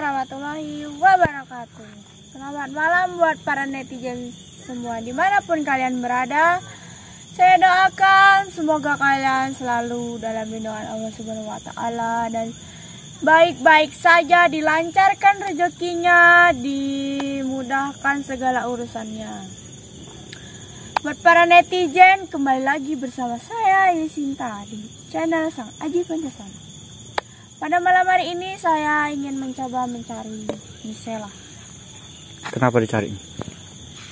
warahmatullahi wabarakatuh. Selamat malam buat para netizen semua dimanapun kalian berada. Saya doakan semoga kalian selalu dalam lindungan Allah Subhanahu wa Ta'ala dan baik-baik saja, dilancarkan rezekinya, dimudahkan segala urusannya. Buat para netizen, kembali lagi bersama saya Yesinta di channel Sang Aji Pancasila. Pada malam hari ini saya ingin mencoba mencari Gisela. Kenapa dicari?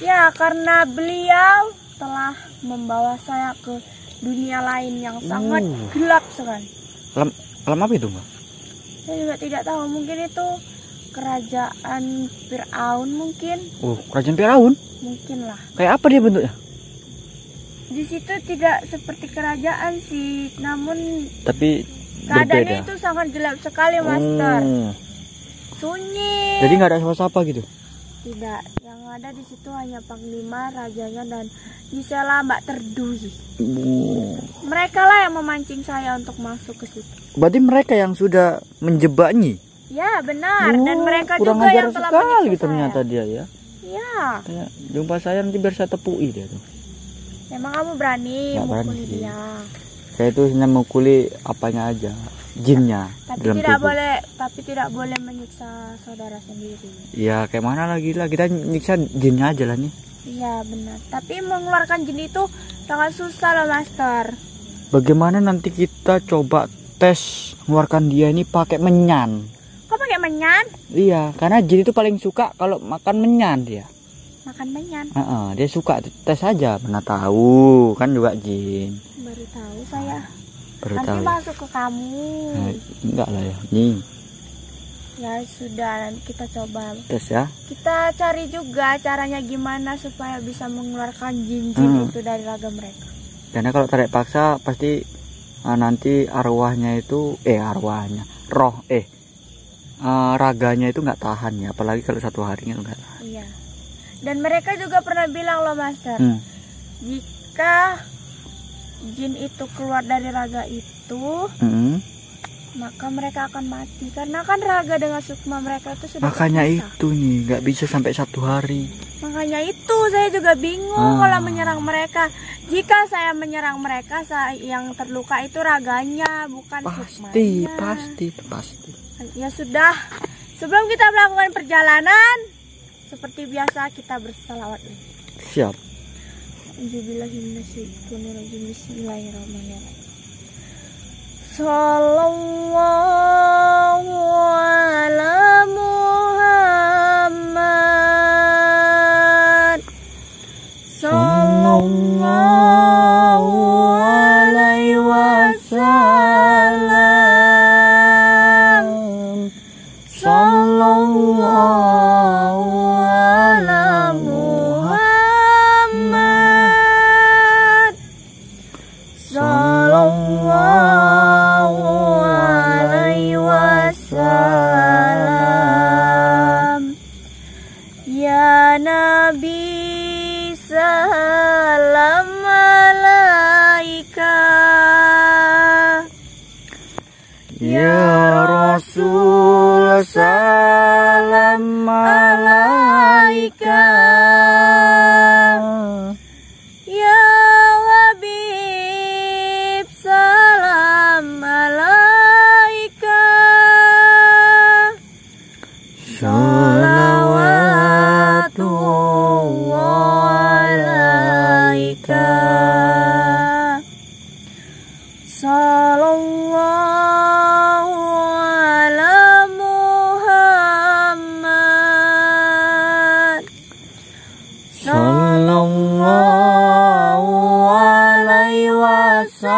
Ya, karena beliau telah membawa saya ke dunia lain yang sangat gelap sekali. Alam apa itu, Mbak? Saya juga tidak tahu, mungkin itu kerajaan Firaun mungkin. Oh, kerajaan Firaun? Mungkin lah. Kayak apa dia bentuknya? Di situ tidak seperti kerajaan sih, namun tapi keadaannya berbeda. itu sangat gelap sekali, Master. Sunyi. Jadi nggak ada siapa-siapa gitu? Tidak, yang ada di situ hanya Panglima, rajanya, dan Gisela Mbak Terdui. Mereka lah yang memancing saya untuk masuk ke situ. Berarti mereka yang sudah menjebaknya? Ya, benar. Dan mereka kurang juga ajar yang telah sekali menyiksa ternyata saya. dia ya. Ya. Kayak jumpa saya nanti biar saya tepui dia tuh. Emang kamu berani Nggak berani mukuli sih. dia? Saya tuh hanya mengkuli apanya aja, jinnya Tapi dalam tidak tubuh. tidak boleh menyiksa saudara sendiri. Ya kayak mana lagi lah, kita nyiksa jinnya aja lah nih. Iya, benar. Tapi mengeluarkan jin itu sangat susah loh, Master. Bagaimana nanti kita coba tes mengeluarkan dia ini pakai menyan? Kok pakai menyan? Iya, karena jin itu paling suka kalau makan menyan dia. Makan menyan. Dia suka, tes aja. Pernah tahu kan juga jin. Baru tahu saya. Baru Nanti tahu. masuk ke kamu. Nah, enggak lah ya. Nih, Ya sudah, nanti kita coba. tes ya. Kita cari juga caranya gimana supaya bisa mengeluarkan jin-jin itu dari raga mereka. Karena kalau tarik paksa pasti nanti arwahnya itu raganya itu nggak tahan ya, apalagi kalau satu harinya nggak tahan. Iya. Dan mereka juga pernah bilang loh, Master, jika jin itu keluar dari raga itu, maka mereka akan mati karena kan raga dengan sukma mereka itu sudah Makanya terpisah. itu nih nggak bisa sampai 1 hari. Makanya itu saya juga bingung kalau menyerang mereka. Jika saya menyerang mereka, yang terluka itu raganya, bukan Pasti. sukmanya. Ya sudah, sebelum kita melakukan perjalanan, seperti biasa kita bersalawat dulu. Siap. Bismillahirrahmanirrahim. Sallallahu ala Muhammad. Sallallahu alaihi wasallam. Sallallahu ala Muhammad. Sallallahu alaihi wasallam. Ya Nabi, salam alaika. Ya Rasul, salam alaika. Ya Habib, salam alaika. Salawatullah alaika. Sallallahu ala Muhammad. Sallallahu alaihi wasallam.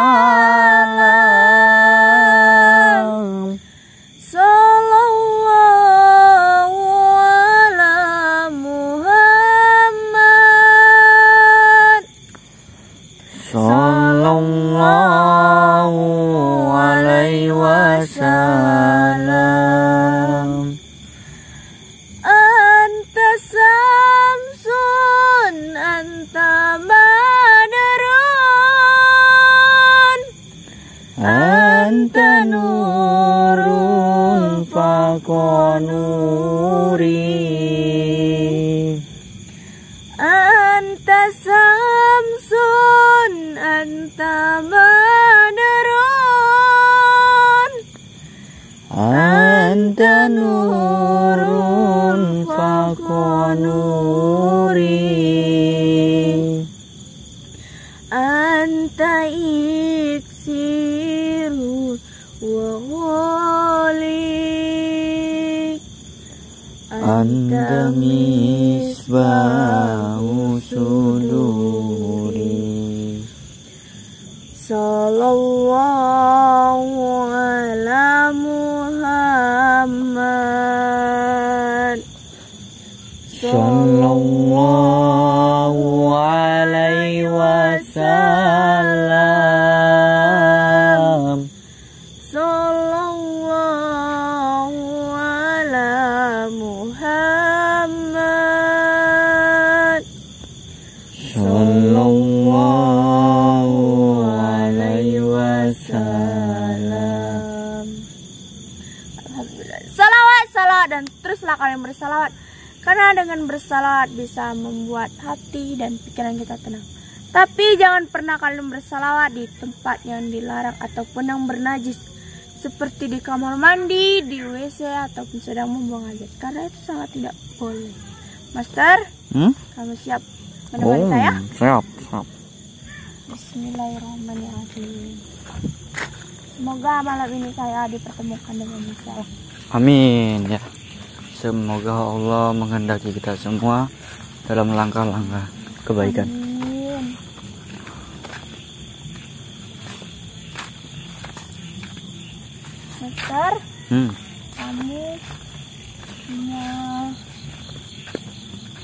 Sallallahu ala Muhammad. Sallallahu alaihi wasallam. Anta samsun, anta badrun, anta nurun fawqa nuri. Anta samsun anta badrun Anta nurun fawqa nuri. Anta iksirun wa ghalik. Anta misbahu suduri. Sallallahu ala Muhammad. Sallallahu alaihi wasallam. Sallallahu ala Muhammad. Sallallahu alaihi wasallam. Alhamdulillah. Salawat, salawat, dan teruslah kalian bersalawat. Karena dengan bersalawat bisa membuat hati dan pikiran kita tenang. Tapi jangan pernah kalian bersalawat di tempat yang dilarang ataupun yang bernajis, seperti di kamar mandi, di WC, ataupun sedang membuang hajat. Karena itu sangat tidak boleh. Master, kamu siap menemani saya? Siap. Bismillahirrahmanirrahim. Semoga malam ini saya dipertemukan dengan Michelle. Amin ya. Semoga Allah menghendaki kita semua dalam langkah-langkah kebaikan. Amin. Master, kamu punya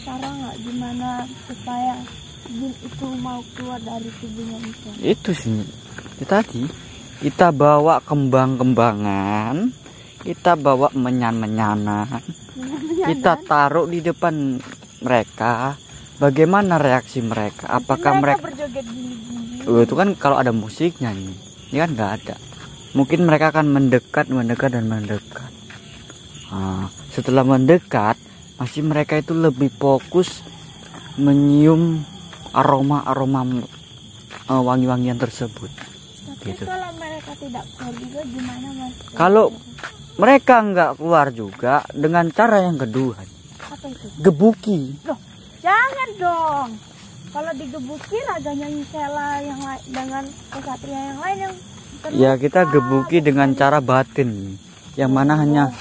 cara nggak gimana supaya jin itu mau keluar dari tubuhnya Michelle? Itu sih. Itu tadi kita bawa kembang-kembangan, kita bawa menyan-menyanan, kita taruh di depan mereka. Bagaimana reaksi mereka? Apakah mereka berjoget gini-gini? itu kan kalau ada musiknya nih, ini kan nggak ada. Mungkin mereka akan mendekat dan mendekat. Setelah mendekat, masih mereka itu lebih fokus menyium aroma-aroma wangi-wangian tersebut. Tapi Gitu. kalau mereka tidak keluar juga gimana, Mas? Kalau mereka nggak keluar juga dengan cara yang kedua, Apa itu? gebuki. Loh, jangan dong. Kalau digebuki raganya Michelle yang lain dengan kesatria yang lain yang Ya kita gebuki dengan cara batin, yang mana hanya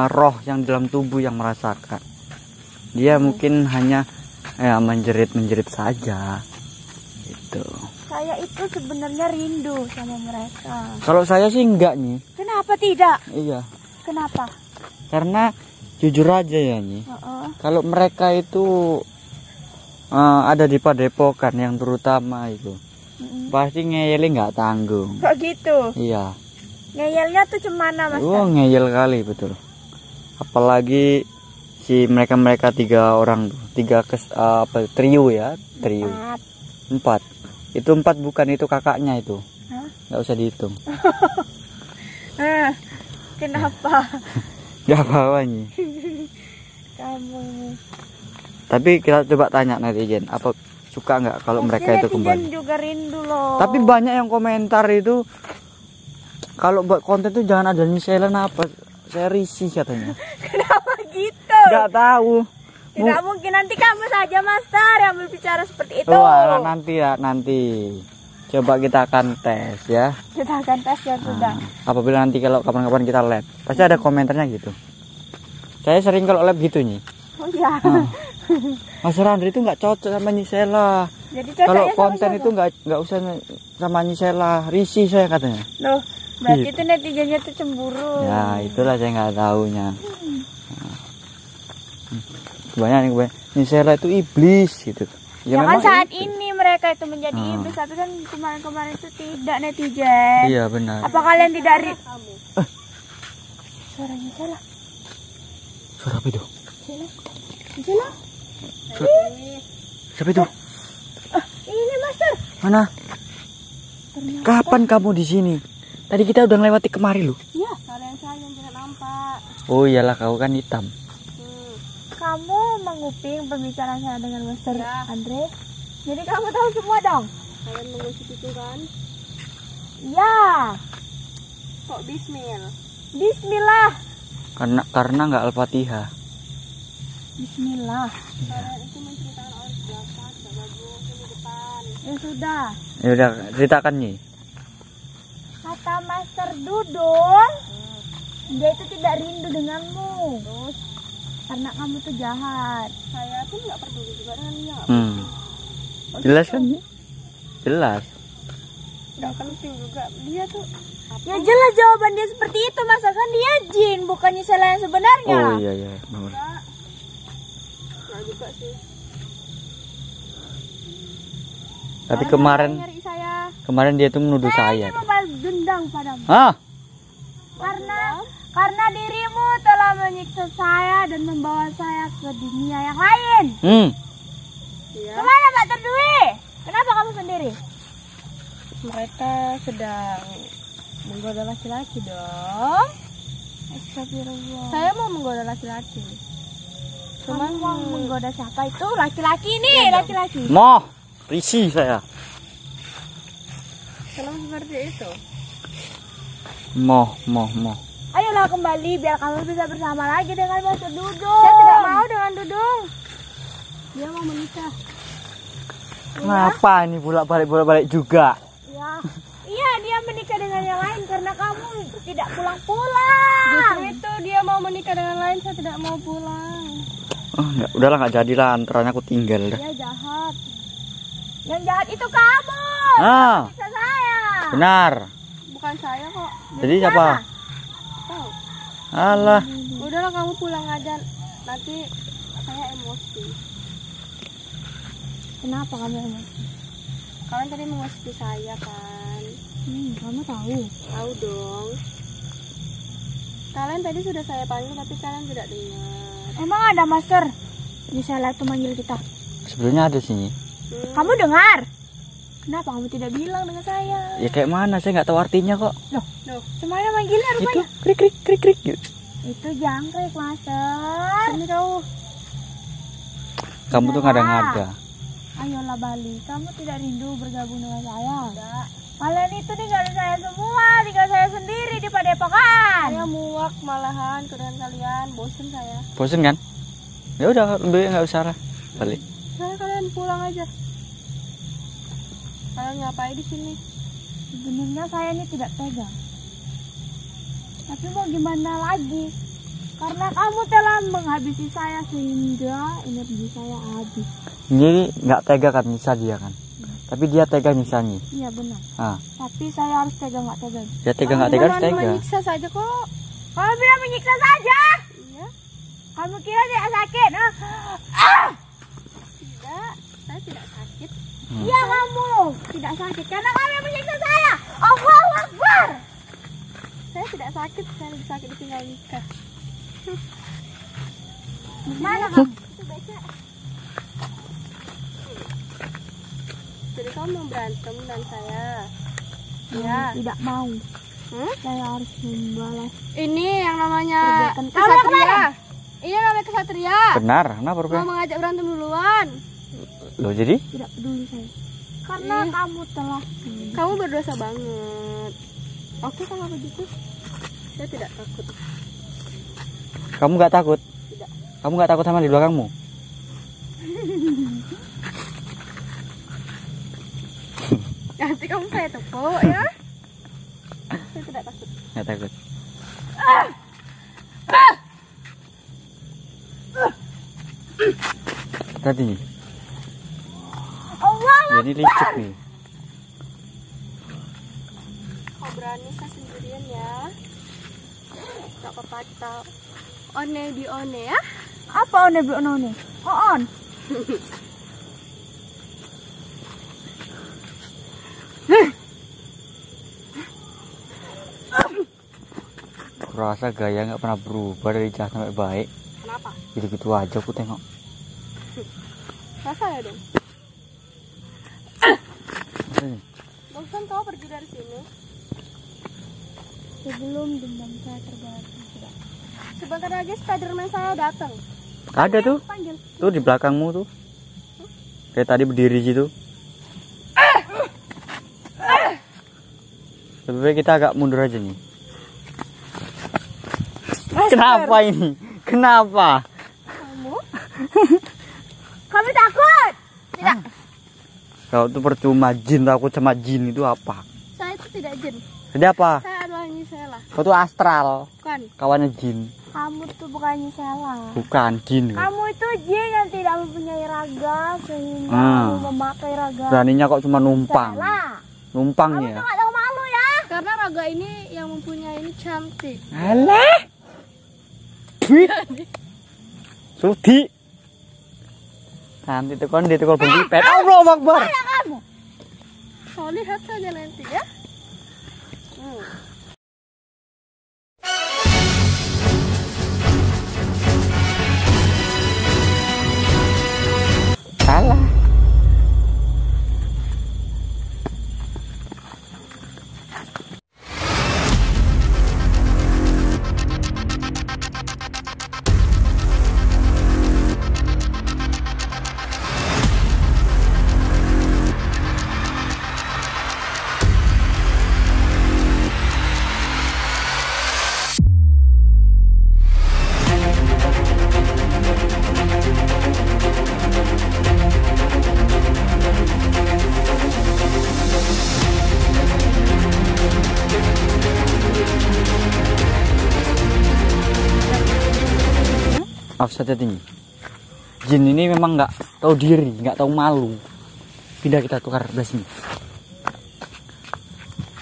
roh yang dalam tubuh yang merasakan. Dia mungkin hanya menjerit saja. Gitu. saya itu sebenarnya rindu sama mereka. Kalau saya sih enggak nih. Kenapa tidak? Iya. Kenapa? Karena jujur aja ya nih. Kalau mereka itu ada di padepokan yang terutama itu, pasti ngeyelnya nggak tanggung. Kok gitu? Iya. Ngeyelnya tuh cemana, Mas? Ngeyel kali betul. Apalagi si mereka 3 orang tuh, trio ya, trio. 4. Itu 4 bukan, itu kakaknya itu. Nggak usah dihitung. Kenapa? Gak apa-apa nih. Kamu. Tapi kita coba tanya netizen, apa suka nggak kalau mereka itu kembali? Juga rindu loh. Tapi banyak yang komentar itu, kalau buat konten tuh jangan ada Michelle apa, saya risih katanya. Kenapa gitu? Nggak tahu. Tidak mungkin, nanti kamu saja Master yang berbicara seperti itu. Wah, nanti. Coba kita akan tes ya. Kita akan tes ya sudah. Apabila nanti kalau kapan-kapan kita lab, pasti ada komentarnya gitu. Saya sering kalau lab gitu nih. Oh iya. Mas Randri itu nggak cocok sama Nyisela. Jadi kalau konten itu nggak usah sama Nyisela, risih saya katanya. Loh, berarti Gitu. itu netizennya tuh cemburu. Ya itulah saya nggak tahunya. Banyak Nyisela itu iblis gitu. Ya kan saat ini mereka itu menjadi iblis, tapi kan kemarin-kemarin itu tidak, netizen. Iya benar. Apa kalian tidak suaranya salah? Suara apa itu? Salah? Siapa itu? Ini Master. Mana? Kapan kamu di sini? Tadi kita udah lewati kemari loh. Ya, kalian saya yang Oh iyalah, kau kan hitam. Kamu menguping pembicaraan saya dengan Master Andre. Jadi kamu tahu semua dong. Kalian mengusik itu kan? Ya. Kok bismil? Bismillah. Karena nggak Al-Fatihah. Bismillah. Kalian itu menceritakan orang belakang, tidak bagus di depan. Ya sudah. Ya udah, ceritakan nih. Kata Master Dudung, dia itu tidak rindu denganmu. Terus Karena kamu tuh jahat. saya tuh nggak peduli juga dengan dia. Jelas kan? Jelas. Nggak penting juga dia tuh. Ya jelas jawaban dia seperti itu, masa kan dia jin, bukannya salah yang sebenarnya. Oh iya iya. Benar. Nggak juga sih. Tapi Kalian nyari saya. kemarin dia tuh menuduh Saya saya. ingin membalas dendam padamu. Hah? Karena dirimu telah menyiksa saya dan membawa saya ke dunia yang lain. Iya. Kemana Pak Terdui? Kenapa kamu sendiri? Mereka sedang menggoda laki-laki dong. Astagfirullah. Saya mau menggoda laki-laki. Kamu mau menggoda siapa itu? Laki-laki nih, Iya dong. laki-laki. Moh, risih saya. Kenapa seperti itu? Moh. Ayolah kembali biar kamu bisa bersama lagi dengan Mas Dudung. Saya tidak mau dengan Dudung. Dia mau menikah. Kenapa ini bolak-balik juga? Ya. Iya, dia menikah dengan yang lain karena kamu tidak pulang-pulang. Justru itu dia mau menikah dengan lain, saya tidak mau pulang. Oh, udahlah nggak jadilah, antaranya aku tinggal dah. Dia jahat. Yang jahat itu kamu. Ah, Bisa saya. benar. Bukan saya kok. Jadi siapa? Tahu. Alah, Udahlah kamu pulang aja. Nanti saya emosi. Kenapa kamu emosi? Kalian tadi mengusik saya kan? Kamu tahu. Tahu dong. Kalian tadi sudah saya panggil tapi kalian tidak dengar. Emang ada Master? Misalnya tuh manggil kita. sebenarnya ada sini. Kamu dengar? Kenapa kamu tidak bilang dengan saya? Ya kayak mana? Saya nggak tahu artinya kok. Loh, Gimana manggilnya Itu rupanya? krik gitu. Itu jangkrik, Master. sini kau. Kamu tuh ngada-ngada. Ayolah Bali, kamu tidak rindu bergabung dengan saya? Tidak. Kalian itu tinggalin saya semua, tinggal saya sendiri di Padepokan. Saya muak malahan dengan kalian, bosen saya. Bosen kan? Ya udah, lebih nggak usah lah. Balik. Saya kalian pulang aja. Kalian ngapain di sini? Sebenarnya saya ini tidak tega. Tapi mau gimana lagi? Karena kamu telah menghabisi saya sehingga energi saya habis. Jadi nggak tega kan nyiksa dia kan? Tapi dia tega nyiksanya. Iya benar. Ah, Tapi saya harus tega nggak tega? dia tega nggak tega harus tega. Menyiksa saja kok. Kamu bilang menyiksa saja? Iya. Kamu kira tidak sakit? Tidak, saya tidak sakit. Iya kamu tidak sakit karena kamu yang menyiksa saya. Allahu Akbar. Saya tidak sakit, saya lebih sakit ditinggal nikah. Mana kamu? Itu baca. Jadi kamu mau berantem dengan saya? Ya. Tidak mau. Hmm? Saya harus membalas. Ini yang namanya Perbuatan kamu yang kesatria. kemarin? Ini namanya kesatria. Benar, kenapa Mau rupanya? mengajak berantem duluan. Loh jadi? Tidak peduli saya. Karena Ih. kamu telah Kamu berdosa banget. Oke kalau begitu, saya tidak takut. Kamu nggak takut? Tidak. Kamu nggak takut sama di belakangmu? Nanti kamu saya tepuk ya. Saya tidak takut. Nggak takut. Tadi nih, Allah. jadi licik nih. Kau berani saya sendirian ya. Tak apa-apa kita one di one ya. Apa one bu one? On. Rasa gaya nggak pernah berubah dari jahat sampai baik. Kenapa? Gitu-gitu aja aku tengok. Rasa ya dong. Makanya, Bosan kau pergi dari sini. Sebelum dendam saya terbalas sudah. Sebentar lagi Spiderman saya datang. Ada tuh. Panggil. Tuh di belakangmu tuh. Kayak tadi berdiri situ. Lebih baik kita agak mundur aja nih. Kenapa ini? Kenapa? Kamu? Kami takut. Tidak. Kau tuh percuma jin, takut sama jin itu apa? Saya itu tidak jin. Jadi apa? Saya adalah Nisela. Kau tuh astral, Bukan. kawannya jin. Kamu tuh bukannya salah. Bukan jin. Kamu itu jin yang tidak mempunyai raga sehingga Ah. kamu memakai raga. Beraninya kok cuma numpang. Salah. Numpang Kamu ya. tuh gak tahu malu ya. Karena raga ini yang mempunyai ini cantik. Alah. Duit. Sudi. Nanti tuh kan dia tuh pempipet. Allah Akbar. Ya kamu. Kau lihat saja nanti ya. Salah. Maaf saja tinggi. Jin ini memang nggak tahu diri, nggak tahu malu. Pindah kita tukar belah sini.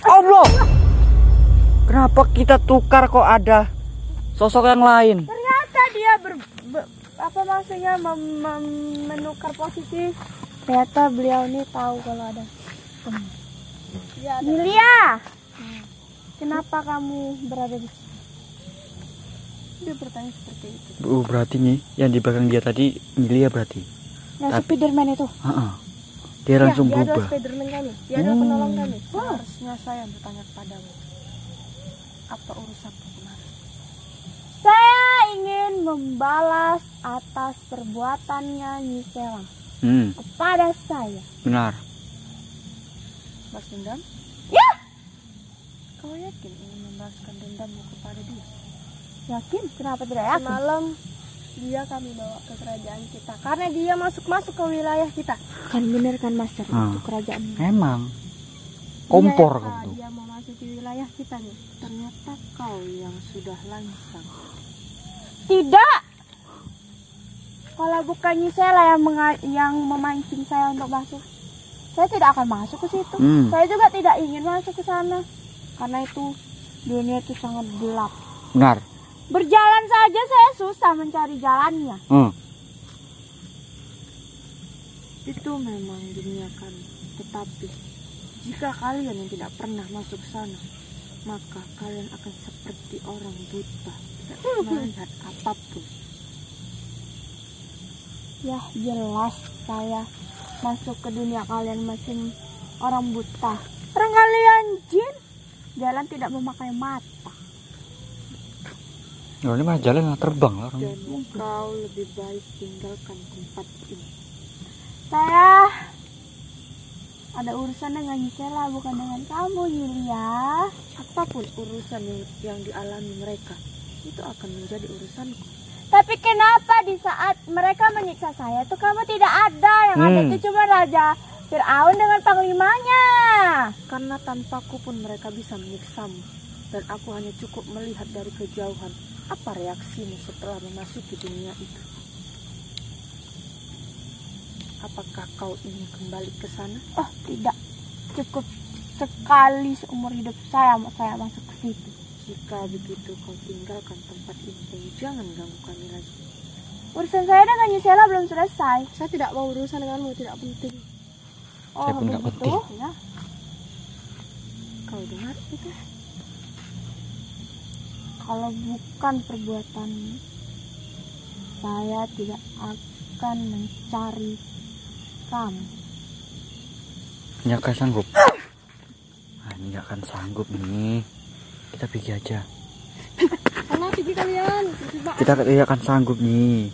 Allah. Kenapa kita tukar kok ada sosok yang lain? Ternyata dia apa maksudnya menukar posisi. Ternyata beliau ini tahu kalau ada. Milia. Kenapa kamu berada di sini? Dia bertanya seperti itu. Berarti nih yang di belakang dia tadi Milia berarti. Yang Spiderman itu. Dia langsung Dia adalah berubah. Spiderman kami. Dia adalah penolong kami. Harusnya saya yang bertanya kepadamu. Apa urusanmu kemarin? Saya ingin membalas atas perbuatannya Nisela kepada saya. Benar. Balas dendam? Ya, Kau yakin ingin membalaskan dendammu kepada dia? yakin? Kenapa tidak yakin? Semalam dia kami bawa ke kerajaan kita karena dia masuk ke wilayah kita. Kan bener kan Master, Ah. itu kerajaan. Memang. Kompor Dia, kau tuh. dia mau masuk di wilayah kita nih. Ternyata kau yang sudah langsung. Tidak. Kalau bukan Nisela yang memancing saya untuk masuk, saya tidak akan masuk ke situ. Saya juga tidak ingin masuk ke sana karena itu dunia itu sangat gelap. Benar. Berjalan saja saya susah mencari jalannya. Itu memang dunia kami. Tetapi jika kalian yang tidak pernah masuk sana, maka kalian akan seperti orang buta, tidak melihat apapun. Ya jelas saya masuk ke dunia kalian masing orang buta. Orang kalian jin, jalan tidak memakai mata. Oh, ini mah jalan lah, terbang lah orang. Dan kau lebih baik tinggalkan tempat ini. Saya ada urusan dengan Nisela bukan dengan kamu Yulia. Apapun urusan yang dialami mereka, itu akan menjadi urusanku. Tapi kenapa di saat mereka menyiksa saya tuh kamu tidak ada? Yang ada itu cuma Raja Fir'aun dengan panglimanya. Karena tanpaku pun mereka bisa menyiksamu. Dan aku hanya cukup melihat dari kejauhan. Apa reaksimu setelah memasuki dunia itu? Apakah kau ingin kembali ke sana? Oh tidak, cukup sekali seumur hidup saya masuk ke situ. Jika begitu kau tinggalkan tempat ini dan jangan ganggu kami lagi. Urusan saya dengan Nisela belum selesai. Saya tidak mau urusan denganmu, tidak penting. Saya pun nggak begitu? penting. Ya. Kau dengar itu? Kalau bukan perbuatanmu, saya tidak akan mencari kamu. Ini akan sanggup. Ini nggak akan sanggup ini. Kita pergi aja. Karena pergi kalian. Kita tidak akan sanggup nih.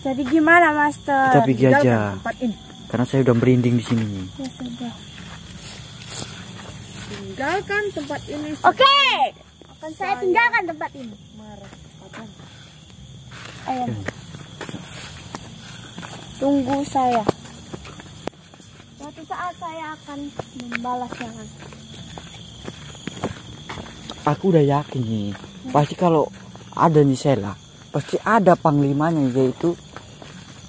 Jadi gimana, Master? Kita pergi aja. Tinggalkan tempat ini. Karena saya udah merinding di sini nih. Ya sudah. Tinggalkan tempat ini. Oke. Akan saya tinggalkan tempat ini. Marah. Kapan? Ayo. Tunggu saya. Suatu saat saya akan membalas serangan. Aku udah yakin nih. Pasti kalau ada nih Sela, pasti ada panglimanya, yaitu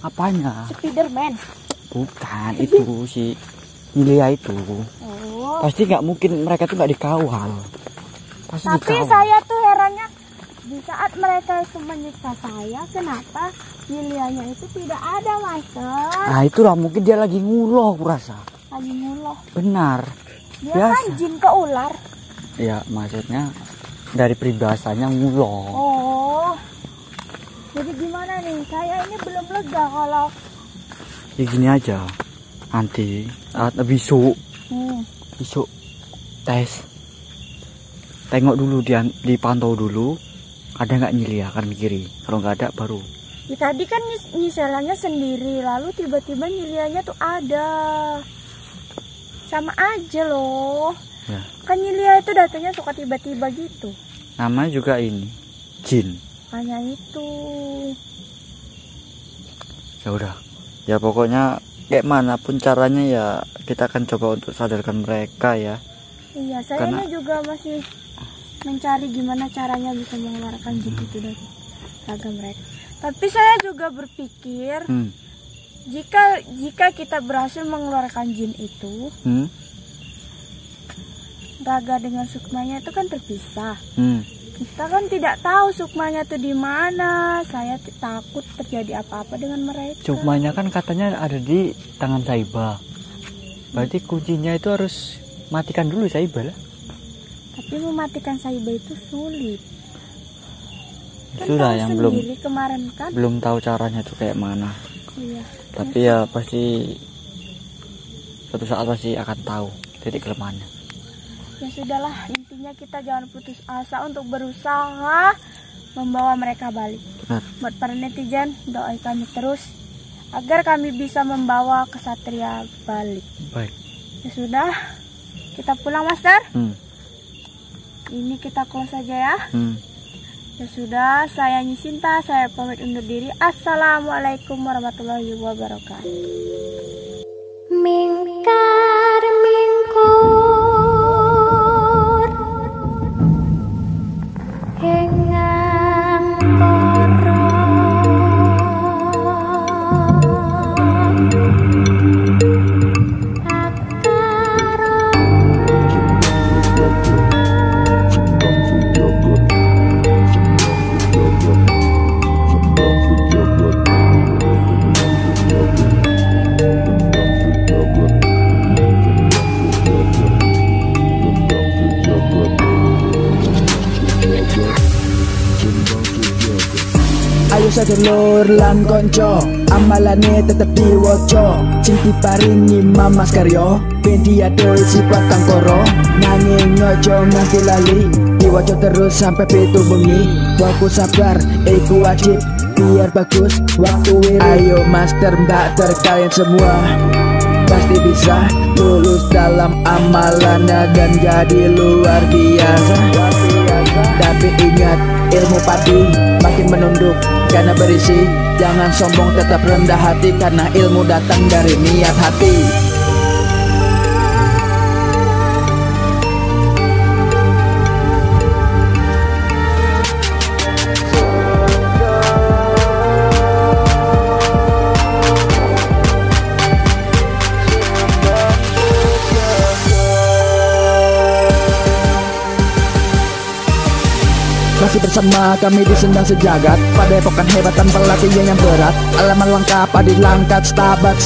apanya? Spiderman. Bukan itu si Nilia itu. Oh. Pasti nggak mungkin mereka tuh nggak dikawal. Pasti Tapi dikawal. saya tuh herannya di saat mereka itu menyiksa saya, kenapa Lilianya itu tidak ada, Master? Nah itulah mungkin dia lagi nguloh, aku rasa. Lagi nguloh. Benar. Dia Biasa. kan jin ke ular. Ya maksudnya dari peribahasanya nguloh. Oh. Jadi gimana nih? Saya ini belum lega kalau Ya gini aja. Nanti besok tes. Tengok dulu, dipantau dulu. Ada nggak Nilia, akan mikiri. Kalau nggak ada baru. Ya, tadi kan nyiselanya sendiri, lalu tiba-tiba Nilianya tuh ada. Sama aja loh. Ya. Kan Nilia itu datangnya suka tiba-tiba gitu. Namanya juga ini jin. Hanya itu. Ya udah. Ya pokoknya kayak manapun caranya ya kita akan coba untuk sadarkan mereka ya. Iya, saya Karena- ini juga masih mencari gimana caranya bisa mengeluarkan jin itu dari raga mereka. Tapi saya juga berpikir jika kita berhasil mengeluarkan jin itu, raga dengan sukmanya itu kan terpisah. Kita kan tidak tahu sukmanya itu di mana. Saya takut terjadi apa-apa dengan mereka. Sukmanya kan katanya ada di tangan Saiba. Berarti kuncinya itu harus matikan dulu Saiba lah. Tapi mematikan Saiba itu sulit. Kan Itulah tahu yang sendiri kemarin kan. belum tahu caranya tuh kayak mana. Iya. Tapi ya pasti suatu saat pasti akan tahu titik kelemahannya. Ya sudahlah, intinya kita jangan putus asa untuk berusaha membawa mereka balik. Benar. Buat para netizen, doain kami terus agar kami bisa membawa kesatria balik. Baik. Ya sudah, kita pulang, Master. Ini kita close saja ya. Ya sudah, saya Nyisinta, saya pamit undur diri. Assalamualaikum warahmatullahi wabarakatuh. Mingkar mingkur hengang Ayo sadulur lan konco, amalane tetep diwoco. Sing diparingi Mamas Karyo, ben diadohi sifat kang koro. Nanging ojo nganti lali, diwoco terus sampai pitu bengi. Fokus sabar, iku wajib, biar bagus waktu wiri. Ayo master mbak kalian semua pasti bisa lulus dalam amalannya dan jadi luar biasa. Tapi ingat, ilmu padi makin menunduk karena berisi. Jangan sombong, tetap rendah hati karena ilmu datang dari niat hati. Masih bersama kami di Sendang Sejagat, pada epokan hebat tanpa latihan yang berat. Alaman lengkap adik langkat, stabat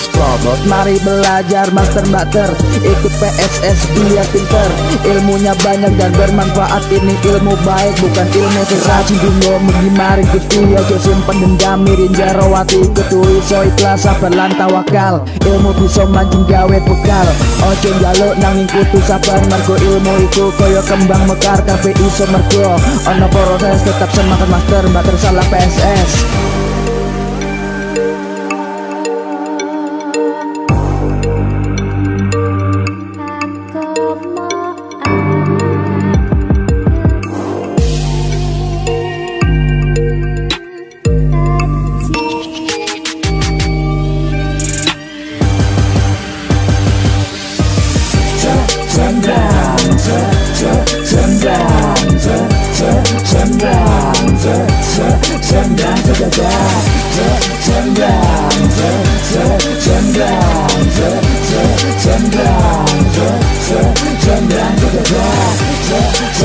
Strobot. Mari belajar master bater, ikut PSS biar pinter. Ilmunya banyak dan bermanfaat, ini ilmu baik bukan ilmu racun. Dunia mengimaring kusti, ojo simpen dendam mirin jarawati. Ketui so ikhlas sabar lan tawakal, ilmu bisa mancing gawe bekal. Ojo njaluk nanging kudu sabar, mergo ilmu iku koyo kembang mekar. Kabeh kowe iso mergo ono proses tetap semangat master mbak tersalah PSS.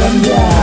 Sendang